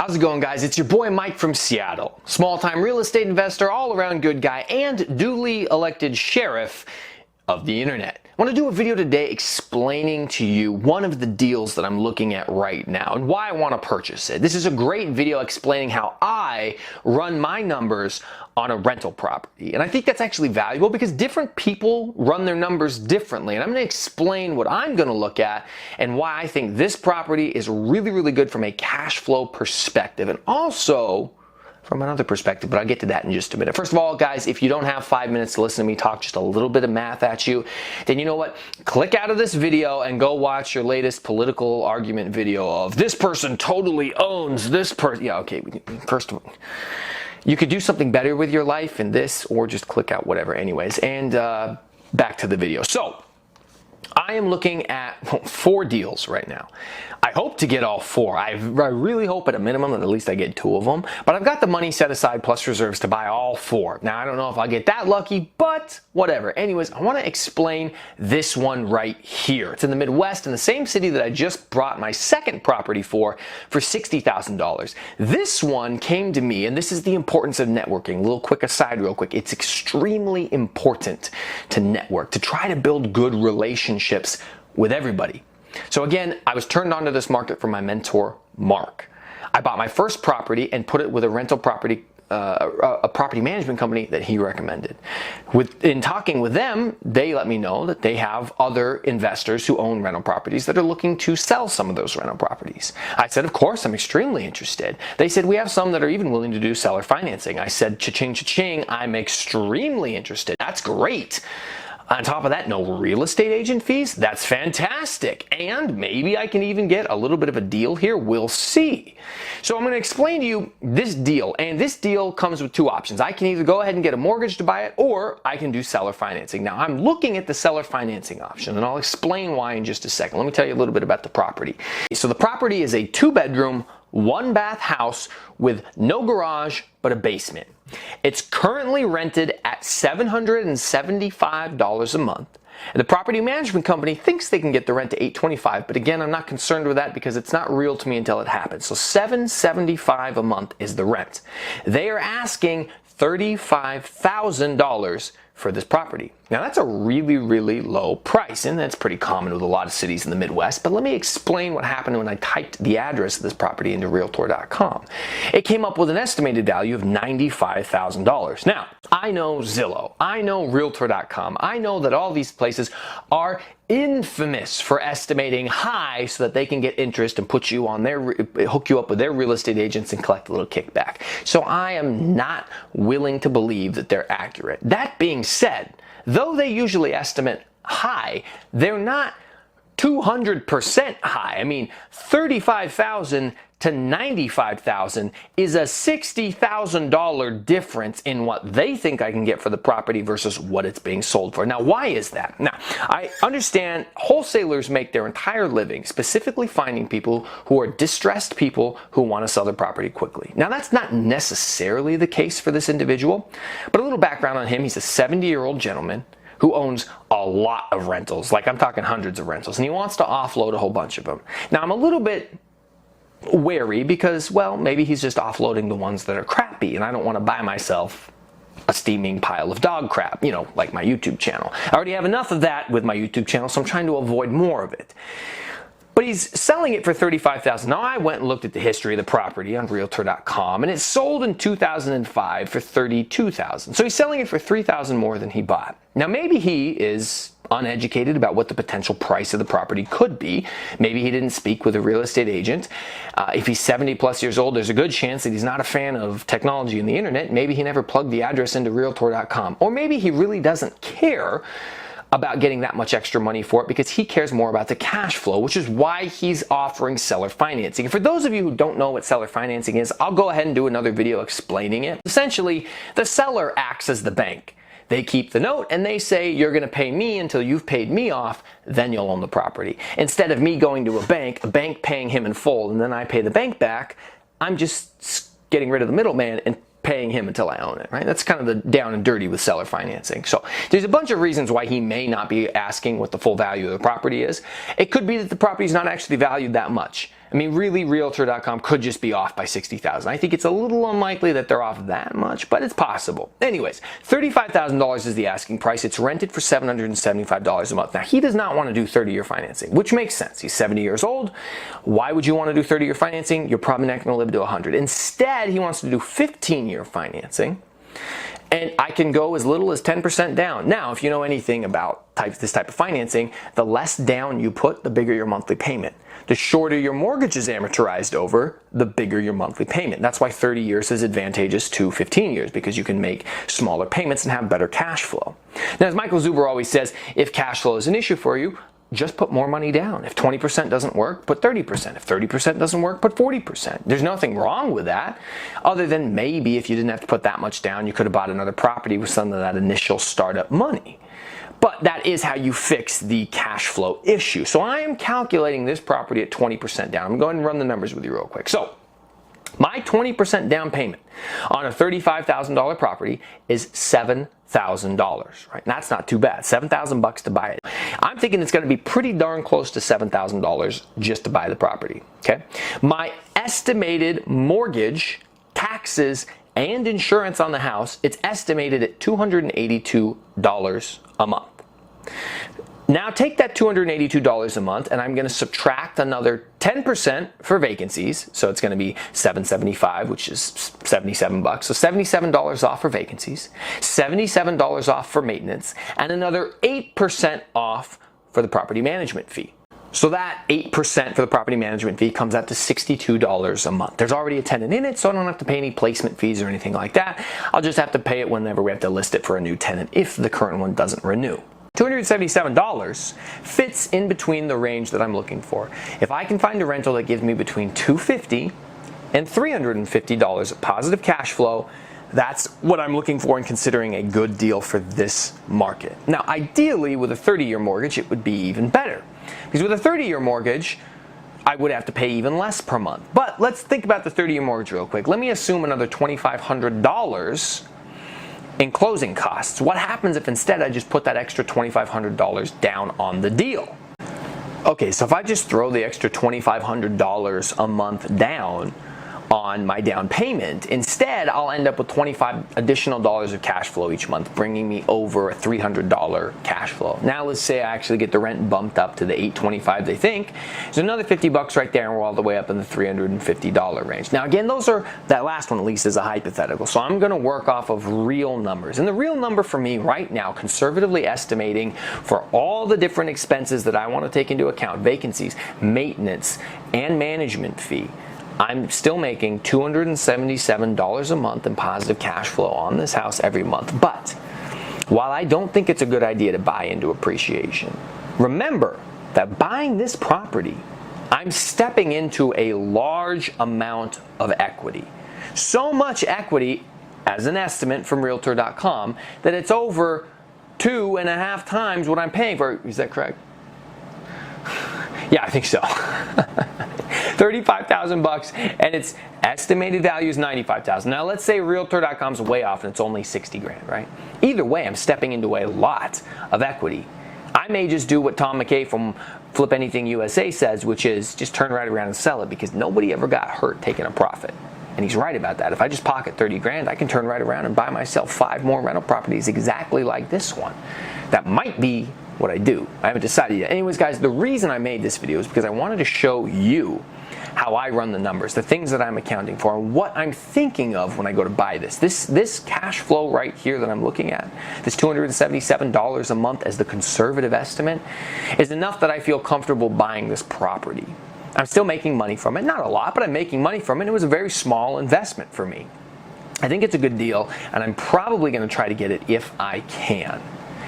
How's it going, guys? It's your boy Mike from Seattle. Small-time real estate investor, all-around good guy, and duly elected sheriff of the internet. I want to do a video today explaining to you one of the deals that I'm looking at right now and why I want to purchase it. This is a great video explaining how I run my numbers on a rental property. And I think that's actually valuable because different people run their numbers differently. And I'm going to explain what I'm going to look at and why I think this property is really, really good from a cash flow perspective and also from another perspective, but I'll get to that in just a minute. First of all, guys, if you don't have 5 minutes to listen to me talk just a little bit of math at you, then you know what? Click out of this video and go watch your latest political argument video of this person totally owns this person. Yeah, okay, first of all, you could do something better with your life in this or just click out whatever anyways. And back to the video. So I am looking at 4 deals right now. I hope to get all 4. I really hope at a minimum that at least I get 2 of them. But I've got the money set aside plus reserves to buy all 4. Now, I don't know if I'll get that lucky, but whatever. Anyways, I want to explain this one right here. It's in the Midwest in the same city that I just bought my second property for $60,000. This one came to me, and this is the importance of networking. A little quick aside real quick. It's extremely important to network, to try to build good relationships with everybody. So again, I was turned on to this market from my mentor, Mark. I bought my first property and put it with a rental property, a property management company that he recommended. In talking with them, they let me know that they have other investors who own rental properties that are looking to sell some of those rental properties. I said, of course, I'm extremely interested. They said, we have some that are even willing to do seller financing. I said, cha-ching, cha-ching, I'm extremely interested. That's great. On top of that, no real estate agent fees. That's fantastic. And maybe I can even get a little bit of a deal here. We'll see. So I'm going to explain to you this deal. And this deal comes with 2 options. I can either go ahead and get a mortgage to buy it, or I can do seller financing. Now, I'm looking at the seller financing option, and I'll explain why in just a second. Let me tell you a little bit about the property. So the property is a 2-bedroom, 1-bath house with no garage but a basement. It's currently rented at $775 a month. The property management company thinks they can get the rent to $825, but again, I'm not concerned with that because it's not real to me until it happens. So $775 a month is the rent. They are asking $35,000 for this property. Now that's a really, really low price, and that's pretty common with a lot of cities in the Midwest, but let me explain what happened when I typed the address of this property into Realtor.com. It came up with an estimated value of $95,000. Now, I know Zillow, I know Realtor.com, I know that all these places are infamous for estimating high so that they can get interest and put you on hook you up with their real estate agents and collect a little kickback. So I am not willing to believe that they're accurate. That being said, though they usually estimate high, they're not 200% high. I mean, 35,000 to 95,000 is a $60,000 difference in what they think I can get for the property versus what it's being sold for. Now, why is that? Now, I understand wholesalers make their entire living specifically finding people who are distressed people who want to sell their property quickly. Now, that's not necessarily the case for this individual, but a little background on him. He's a 70-year-old gentleman who owns a lot of rentals, like I'm talking hundreds of rentals, and he wants to offload a whole bunch of them. Now, I'm a little bit wary because, well, maybe he's just offloading the ones that are crappy, and I don't want to buy myself a steaming pile of dog crap, you know, like my YouTube channel. I already have enough of that with my YouTube channel, so I'm trying to avoid more of it. But he's selling it for $35,000. Now, I went and looked at the history of the property on Realtor.com, and it sold in 2005 for $32,000. So he's selling it for $3,000 more than he bought. Now, maybe he is uneducated about what the potential price of the property could be. Maybe he didn't speak with a real estate agent. If he's 70 plus years old, there's a good chance that he's not a fan of technology and the internet. Maybe he never plugged the address into Realtor.com. Or maybe he really doesn't care about getting that much extra money for it because he cares more about the cash flow, which is why he's offering seller financing. And for those of you who don't know what seller financing is, I'll go ahead and do another video explaining it. Essentially, the seller acts as the bank. They keep the note and they say, you're going to pay me until you've paid me off, then you'll own the property. Instead of me going to a bank paying him in full, and then I pay the bank back, I'm just getting rid of the middleman and paying him until I own it, right? That's kind of the down and dirty with seller financing. So there's a bunch of reasons why he may not be asking what the full value of the property is. It could be that the property is not actually valued that much. I mean, really, Realtor.com could just be off by $60,000. I think it's a little unlikely that they're off that much, but it's possible. Anyways, $35,000 is the asking price. It's rented for $775 a month. Now, he does not want to do 30-year financing, which makes sense. He's 70 years old. Why would you want to do 30-year financing? You're probably not going to live to 100. Instead, he wants to do 15-year financing. And I can go as little as 10% down. Now, if you know anything about this type of financing, the less down you put, the bigger your monthly payment. The shorter your mortgage is amortized over, the bigger your monthly payment. That's why 30 years is advantageous to 15 years, because you can make smaller payments and have better cash flow. Now, as Michael Zuber always says, if cash flow is an issue for you, just put more money down. If 20% doesn't work, put 30%. If 30% doesn't work, put 40%. There's nothing wrong with that, other than maybe if you didn't have to put that much down, you could have bought another property with some of that initial startup money. But that is how you fix the cash flow issue. So I am calculating this property at 20% down. I'm going to run the numbers with you real quick. So my 20% down payment on a $35,000 property is $7,000, right? And that's not too bad. $7,000 to buy it. I'm thinking it's going to be pretty darn close to $7,000 just to buy the property, okay? My estimated mortgage, taxes, and insurance on the house, it's estimated at $282 a month. Now take that $282 a month and I'm going to subtract another 10% for vacancies. So it's going to be $775, which is $77. So $77 off for vacancies, $77 off for maintenance, and another 8% off for the property management fee. So that 8% for the property management fee comes out to $62 a month. There's already a tenant in it, so I don't have to pay any placement fees or anything like that. I'll just have to pay it whenever we have to list it for a new tenant if the current one doesn't renew. $277 fits in between the range that I'm looking for. If I can find a rental that gives me between $250 and $350 of positive cash flow, that's what I'm looking for and considering a good deal for this market. Now, ideally, with a 30-year mortgage, it would be even better. Because with a 30-year mortgage, I would have to pay even less per month. But let's think about the 30-year mortgage real quick. Let me assume another $2,500 in closing costs. What happens if instead I just put that extra $2,500 down on the deal? Okay, so if I just throw the extra $2,500 a month down on my down payment, instead I'll end up with $25 additional of cash flow each month, bringing me over a $300 cash flow. Now let's say I actually get the rent bumped up to the $825 they think. There's another $50 right there, and we're all the way up in the $350 range. Now again, that last one at least is a hypothetical, so I'm going to work off of real numbers. And the real number for me right now, conservatively estimating for all the different expenses that I want to take into account, vacancies, maintenance, and management fee, I'm still making $277 a month in positive cash flow on this house every month. But while I don't think it's a good idea to buy into appreciation, remember that buying this property, I'm stepping into a large amount of equity. So much equity, as an estimate from Realtor.com, that it's over 2.5 times what I'm paying for. Is that correct? Yeah, I think so. $35,000 and its estimated value is $95,000. Now let's say Realtor.com's way off and it's only 60 grand, right? Either way, I'm stepping into a lot of equity. I may just do what Tom McKay from Flip Anything USA says, which is just turn right around and sell it, because nobody ever got hurt taking a profit. And he's right about that. If I just pocket 30 grand, I can turn right around and buy myself 5 more rental properties exactly like this one. That might be what I do. I haven't decided yet. Anyways, guys, the reason I made this video is because I wanted to show you how I run the numbers, the things that I'm accounting for, and what I'm thinking of when I go to buy this. This cash flow right here that I'm looking at, this $277 a month as the conservative estimate, is enough that I feel comfortable buying this property. I'm still making money from it. Not a lot, but I'm making money from it. It was a very small investment for me. I think it's a good deal, and I'm probably going to try to get it if I can.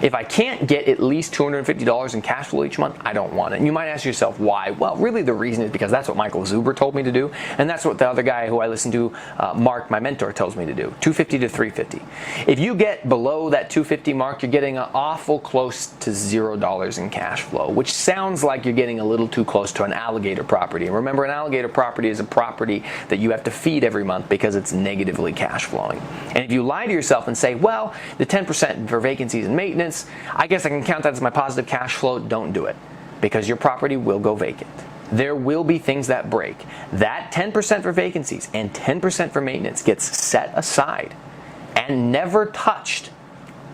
If I can't get at least $250 in cash flow each month, I don't want it. And you might ask yourself why. Well, really the reason is because that's what Michael Zuber told me to do, and that's what the other guy who I listen to, Mark, my mentor, tells me to do, $250 to $350. If you get below that $250 mark, you're getting an awful close to $0 in cash flow, which sounds like you're getting a little too close to an alligator property. And remember, an alligator property is a property that you have to feed every month because it's negatively cash flowing. And if you lie to yourself and say, well, the 10% for vacancies and maintenance, I guess I can count that as my positive cash flow, don't do it, because your property will go vacant. there will be things that break. That 10% for vacancies and 10% for maintenance gets set aside and never touched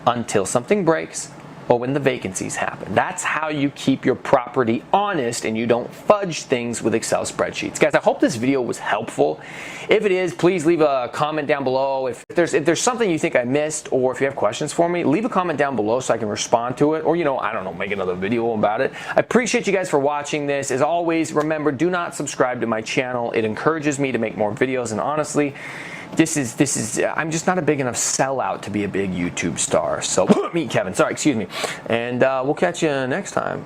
until something breaks or when the vacancies happen. That's how you keep your property honest and you don't fudge things with Excel spreadsheets. Guys, I hope this video was helpful. If it is, please leave a comment down below. If there's something you think I missed, or if you have questions for me, leave a comment down below so I can respond to it, or I don't know, make another video about it. I appreciate you guys for watching this. As always, remember, do not subscribe to my channel. It encourages me to make more videos, and honestly, I'm just not a big enough sellout to be a big YouTube star. So, me, Kevin, sorry, excuse me. And we'll catch you next time.